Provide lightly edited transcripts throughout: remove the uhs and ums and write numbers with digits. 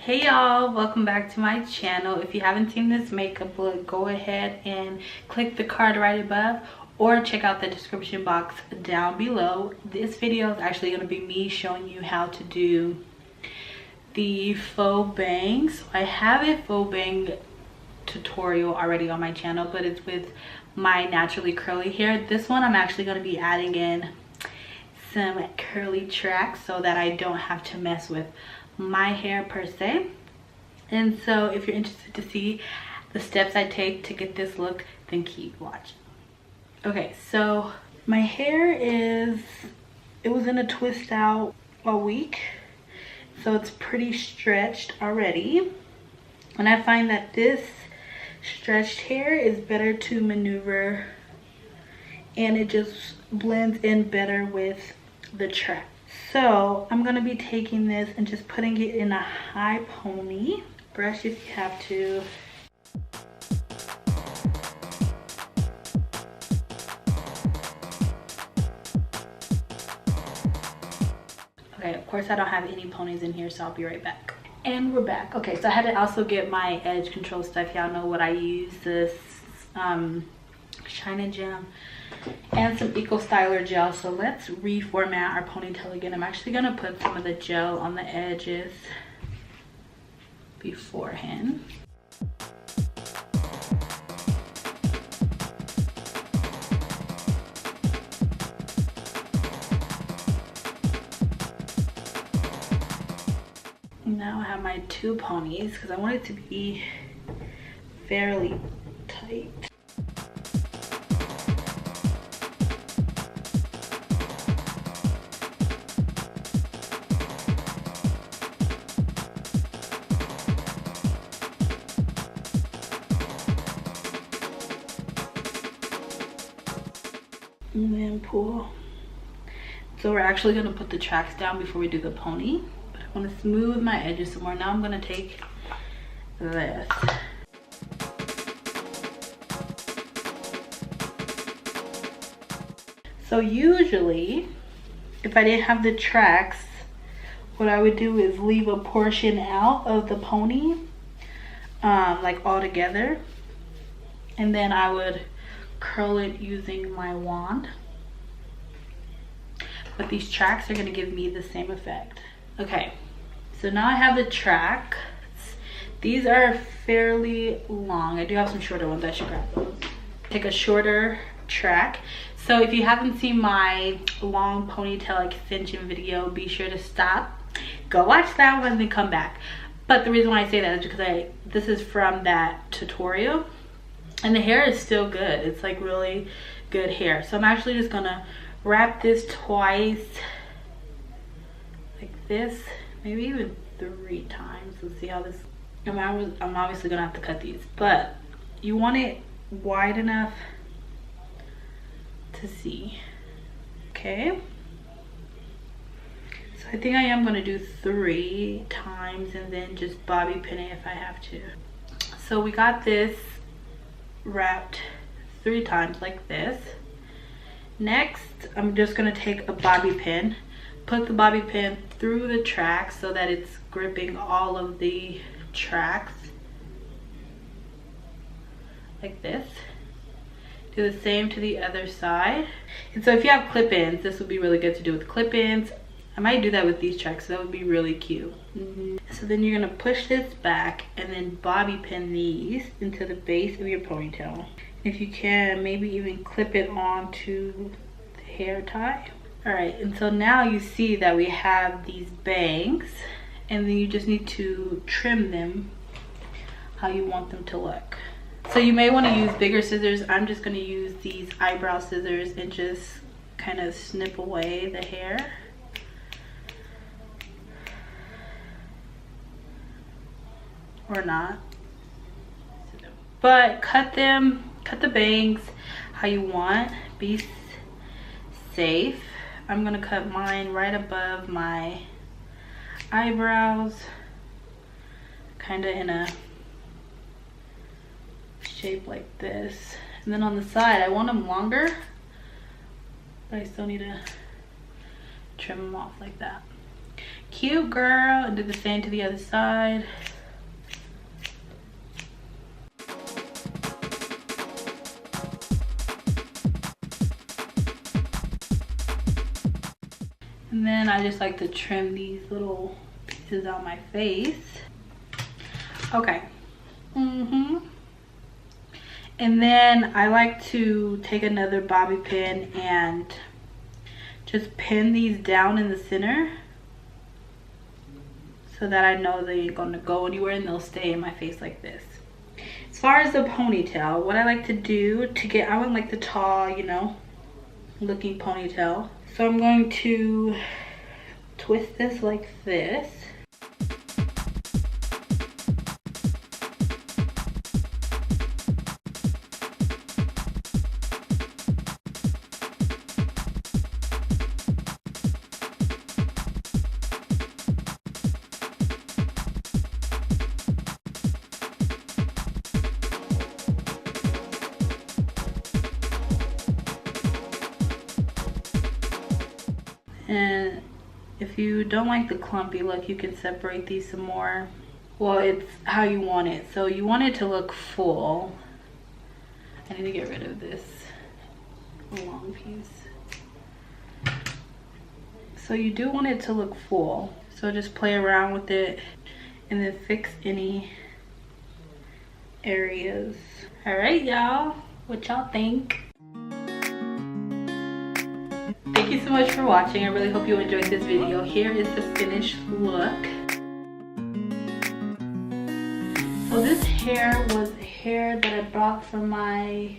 Hey y'all, welcome back to my channel. If you haven't seen this makeup look, go ahead and click the card right above or check out the description box down below. This video is actually going to be me showing you how to do the faux bangs. I have a faux bang tutorial already on my channel, but it's with my naturally curly hair. This one I'm actually going to be adding in some curly tracks so that I don't have to mess with my hair per se. And so if you're interested to see the steps I take to get this look, then keep watching. Okay, so my hair it was in a twist out all week, so it's pretty stretched already, and I find that this stretched hair is better to maneuver and it just blends in better with the track. So I'm gonna be taking this and just putting it in a high pony. Brush if you have to. Okay, of course I don't have any ponies in here, so I'll be right back. And we're back. Okay, so I had to also get my edge control stuff. Y'all know what I use, this Shine and Gem and some Eco Styler gel. So let's reformat our ponytail again. I'm actually gonna put some of the gel on the edges beforehand. Now I have my two ponies because I want it to be fairly tight. And then pull. So we're actually going to put the tracks down before we do the pony, but I want to smooth my edges some more. Now I'm going to take this. So usually if I didn't have the tracks, what I would do is leave a portion out of the pony, like all together, and then I would curl it using my wand. But these tracks are going to give me the same effect. Okay, so now I have the tracks. These are fairly long. I do have some shorter ones. I should grab those. Take a shorter track. So if you haven't seen my long ponytail extension video, be sure to stop, go watch that one, and then come back. But the reason why I say that is because this is from that tutorial. And the hair is still good. It's like really good hair. So I'm actually just gonna wrap this twice, like this, maybe even 3 times. Let's see how this, I'm obviously gonna have to cut these, but you want it wide enough to see, okay? So I think I am gonna do 3 times and then just bobby pin it if I have to. So we got this wrapped 3 times like this. Next, I'm just gonna take a bobby pin, put the bobby pin through the tracks so that it's gripping all of the tracks like this. Do the same to the other side. And so if you have clip-ins, this would be really good to do with clip-ins. I might do that with these tracks, so that would be really cute. So then you're gonna push this back and then bobby pin these into the base of your ponytail. If you can, maybe even clip it onto the hair tie. All right, and so now you see that we have these bangs, and then you just need to trim them how you want them to look. So you may want to use bigger scissors. I'm just gonna use these eyebrow scissors and just kind of snip away the hair. Or not, but cut the bangs how you want. Be safe. I'm gonna cut mine right above my eyebrows, kind of in a shape like this, and then on the side I want them longer, but I still need to trim them off like that. Cute girl. And do the same to the other side. And then I just like to trim these little pieces on my face. Okay. And then I like to take another bobby pin and just pin these down in the center so that I know they ain't gonna go anywhere and they'll stay in my face like this. As far as the ponytail, what I like to do to get, I want like the tall, you know, looking ponytail. So I'm going to twist this like this. And if you don't like the clumpy look, you can separate these some more. Well, it's how you want it. So you want it to look full. I need to get rid of this long piece. So you do want it to look full. So just play around with it and then fix any areas. All right, y'all, what y'all think? Thank you so much for watching. I really hope you enjoyed this video. Here is the finished look. So this hair was hair that I brought from my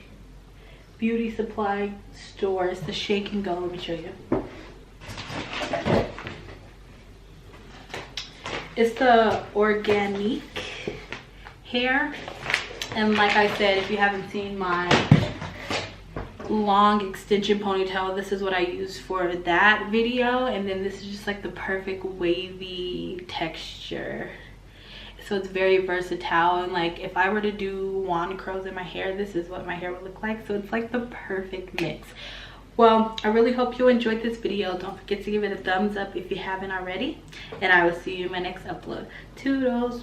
beauty supply store. It's the Shake and Go. Let me show you. It's the organic hair. And like I said, if you haven't seen my long extension ponytail, this is what I used for that video. And then this is just like the perfect wavy texture. So it's very versatile, and like if I were to do wand curls in my hair, this is what my hair would look like. So it's like the perfect mix. Well, I really hope you enjoyed this video. Don't forget to give it a thumbs up if you haven't already, and I will see you in my next upload. Toodles.